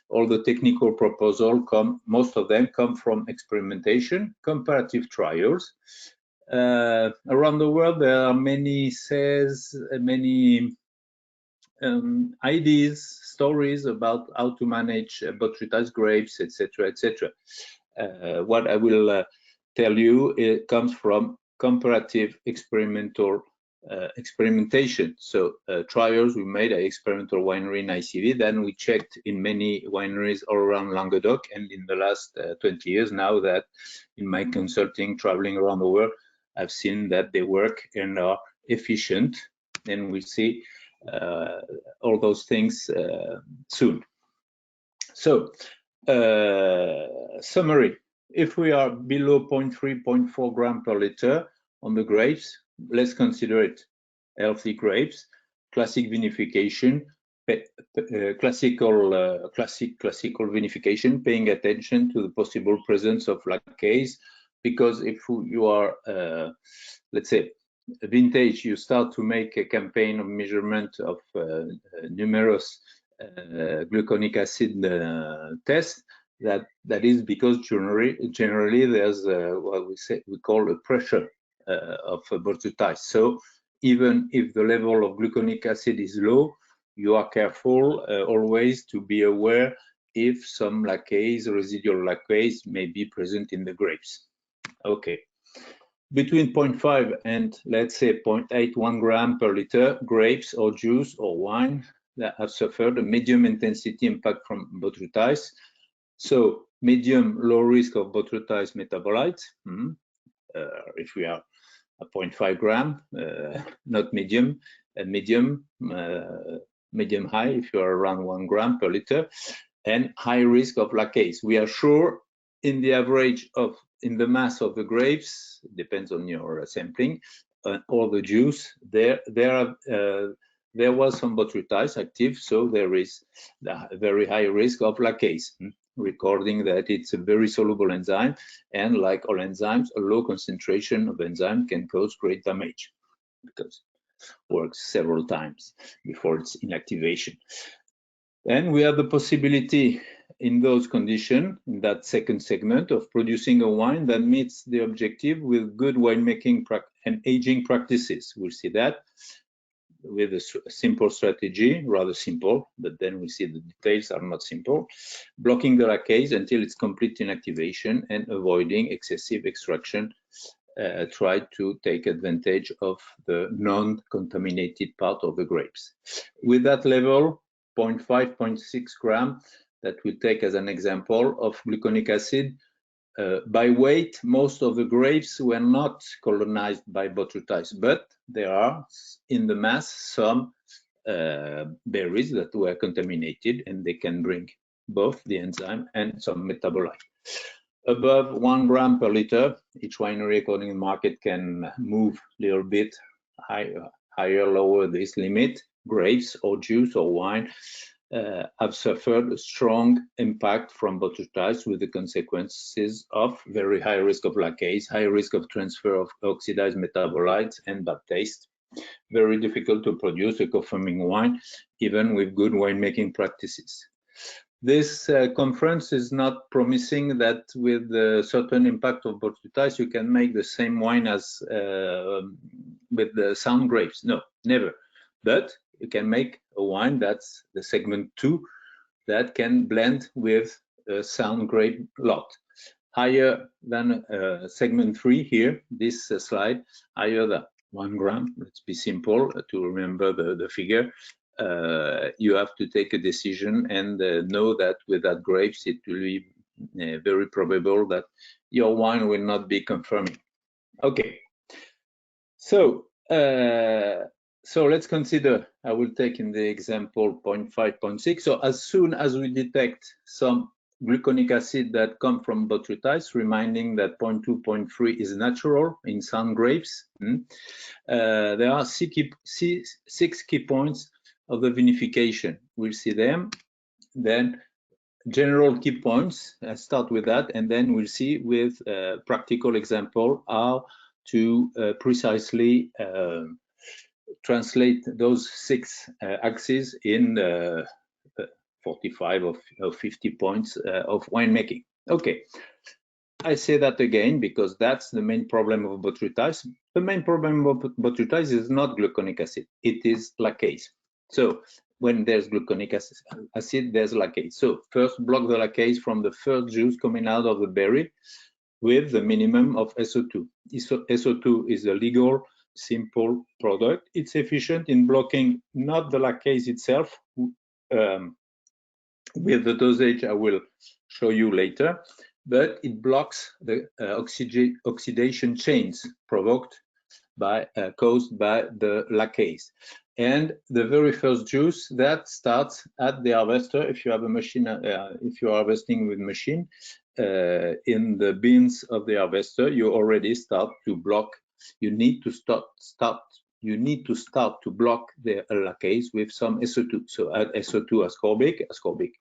All the technical proposals most of them come from experimentation, comparative trials. Around the world, there are many ideas, stories about how to manage botrytis grapes, etc., etc. What I will tell you, it comes from comparative experimentation. So trials we made at experimental winery in ICV, then we checked in many wineries all around Languedoc, and in the last 20 years now that in my consulting, traveling around the world, I've seen that they work and are efficient, and we'll see all those things soon. So summary, if we are below 0.3, 0.4 gram per liter on the grapes, let's consider it healthy grapes, classic vinification, classical vinification, paying attention to the possible presence of lacase, because if you are, let's say, vintage, you start to make a campaign of measurement of numerous gluconic acid tests. That is because generally there's what we call a pressure of botrytis. So even if the level of gluconic acid is low, you are careful always to be aware if some lacase, residual lacase, may be present in the grapes. Okay. Between 0.5 and let's say 0.81 gram per liter, grapes or juice or wine that have suffered a medium intensity impact from botrytis. So medium, low risk of botrytis metabolites. If we are at 0.5 gram, not medium, medium high if you are around 1 gram per liter, and high risk of lacase. We are sure in the average of in the mass of the grapes, depends on your sampling, or the juice, there was some botrytis active, so there is a very high risk of lacase, recording that it's a very soluble enzyme, and like all enzymes, a low concentration of enzyme can cause great damage because it works several times before its inactivation. And we have the possibility in those conditions, in that second segment, of producing a wine that meets the objective with good winemaking and aging practices. We'll see that with a simple strategy, rather simple, but then we see the details are not simple. Blocking the lacase until its complete inactivation and avoiding excessive extraction. Try to take advantage of the non-contaminated part of the grapes. With that level, 0.5, 0.6 gram, that we take as an example of gluconic acid. By weight, most of the grapes were not colonized by botrytis, but there are in the mass some berries that were contaminated, and they can bring both the enzyme and some metabolite. Above 1 gram per liter, each winery according to the market can move a little bit higher, lower this limit. Grapes or juice or wine have suffered a strong impact from botrytis, with the consequences of very high risk of lacase, high risk of transfer of oxidized metabolites, and bad taste. Very difficult to produce a co-firming wine, even with good winemaking practices. This conference is not promising that with a certain impact of botrytis you can make the same wine as with the sound grapes. No, never. But you can make a wine that's the segment 2 that can blend with a sound grape lot. Higher than segment 3 here, this slide, higher than 1 gram. Let's be simple to remember the figure. You have to take a decision and know that with that grapes, it will be very probable that your wine will not be confirming. Okay, so let's consider, I will take in the example 0.5, 0.6. So as soon as we detect some gluconic acid that come from botrytis, reminding that 0.2, 0.3 is natural in some grapes, there are 6 key points of the vinification. We'll see them. Then general key points, I start with that, and then we'll see with a practical example how to precisely translate those 6 axes in 45 or 50 points of winemaking. Okay, I say that again because that's the main problem of botrytis. The main problem of botrytis is not gluconic acid, it is lacase. So when there's gluconic acid, there's lacase. So first block the lacase from the first juice coming out of the berry with the minimum of SO2. SO2 is a legal, simple product. It's efficient in blocking not the lacase itself, with the dosage I will show you later, but it blocks the oxidation chains provoked by caused by the lacase. And the very first juice that starts at the harvester, if you have a machine, if you're harvesting with machine, in the bins of the harvester, you already start to block. You need to start to block the lacase with some SO2. So add SO2 ascorbic. Ascorbic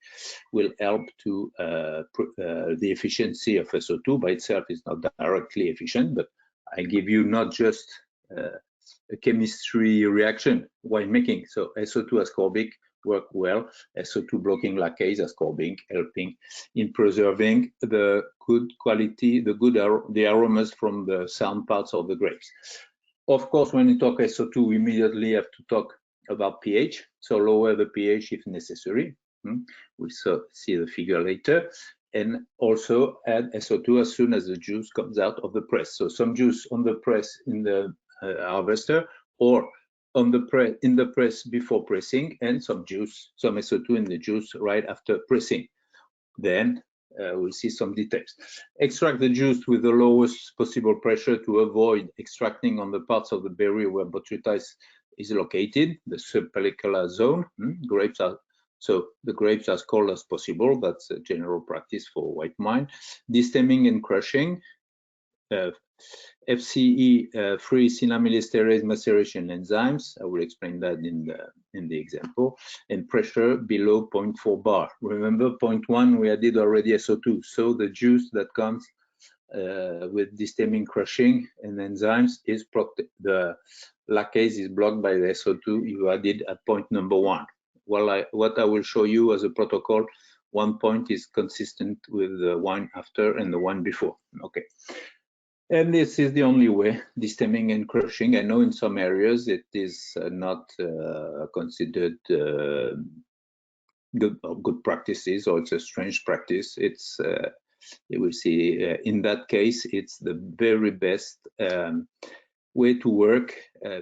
will help to the efficiency of SO2 by itself is not directly efficient, but I give you not just a chemistry reaction winemaking. So SO2 ascorbic work well. SO2 blocking lacase ascorbic, helping in preserving the good quality, the aromas from the sound parts of the grapes. Of course, when you talk SO2, we immediately have to talk about pH. So lower the pH if necessary. We'll see the figure later. And also add SO2 as soon as the juice comes out of the press. So some juice on the press in the harvester, or on the in the press before pressing, and some SO2 in the juice right after pressing. Then we'll see some details. Extract the juice with the lowest possible pressure to avoid extracting on the parts of the berry where botrytis is located, the subpellicular zone. Grapes are so the grapes as cold as possible. That's a general practice for white wine. Destemming and crushing. FCE free cinnamylesterase maceration enzymes. I will explain that in the example. And pressure below 0.4 bar. Remember 0.1 we added already SO2. So the juice that comes with destemming, crushing, and enzymes is the lacase is blocked by the SO2 you added at point number 1. Well, what I will show you as a protocol, 1 point is consistent with the one after and the one before. Okay. And this is the only way, destemming and crushing. I know in some areas it is not considered good practices, or it's a strange practice. It's you will see in that case it's the very best way to work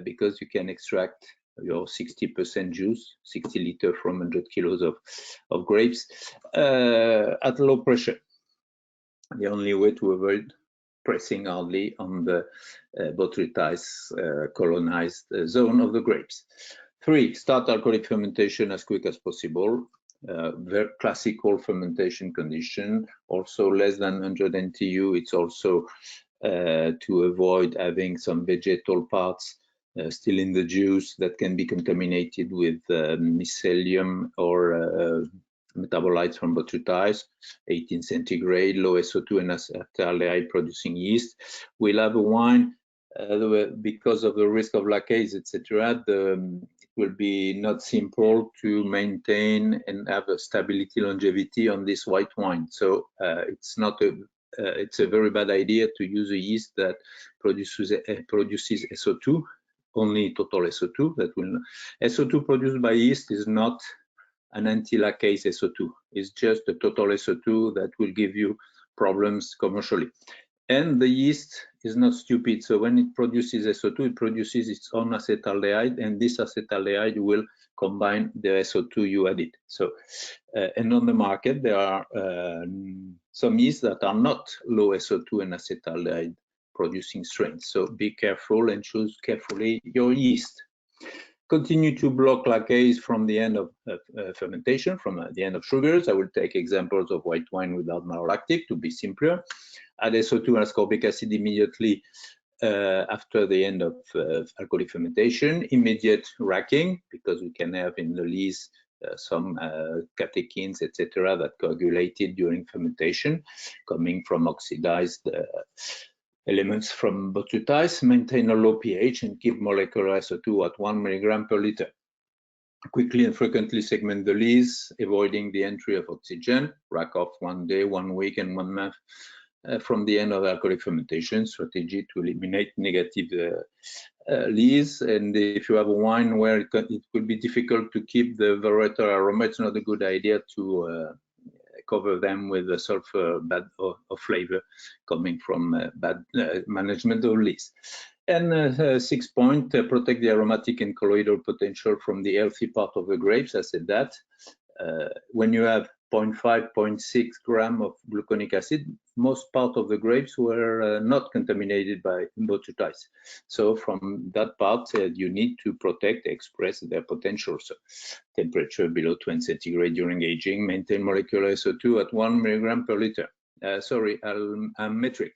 because you can extract your 60% juice, 60 liters from 100 kilos of grapes at low pressure. The only way to avoid pressing hardly on the botrytis colonized zone of the grapes. 3, start alcoholic fermentation as quick as possible. Very classical fermentation condition, also less than 100 NTU. It's also to avoid having some vegetal parts still in the juice that can be contaminated with mycelium or metabolites from botrytis, 18 centigrade, low SO2 and acetaldehyde producing yeast. We'll have a wine because of the risk of lacase, etc. It will be not simple to maintain and have a stability, longevity on this white wine. So it's not a it's a very bad idea to use a yeast that produces SO2, only total SO2. That will SO2 produced by yeast is not an anti-lacase SO2. It's just a total SO2 that will give you problems commercially. And the yeast is not stupid. So when it produces SO2, it produces its own acetaldehyde, and this acetaldehyde will combine the SO2 you added. So, and on the market, there are some yeasts that are not low SO2 and acetaldehyde producing strains. So be careful and choose carefully your yeast. Continue to block lacase from the end of fermentation, from the end of sugars. I will take examples of white wine without malolactic to be simpler. Add SO2 and ascorbic acid immediately after the end of alcoholic fermentation. Immediate racking, because we can have in the lees some catechins, etc., that coagulated during fermentation, coming from oxidized elements from botrytis. Maintain a low pH and keep molecular SO2 at 1 milligram per liter. Quickly and frequently segment the lees, avoiding the entry of oxygen. Rack off 1 day, 1 week, and 1 month from the end of alcoholic fermentation strategy to eliminate negative lees. And if you have a wine where it could be difficult to keep the varietal aroma, it's not a good idea to cover them with a sulfur bad or flavor coming from bad management of lees. And 6th point, protect the aromatic and colloidal potential from the healthy part of the grapes. I said that. When you have 0.5, 0.6 gram of gluconic acid, most part of the grapes were not contaminated by botrytis. So from that part, you need to protect, express their potential. So temperature below 20 centigrade during aging, maintain molecular SO2 at 1 milligram per liter. Sorry, I'm metric.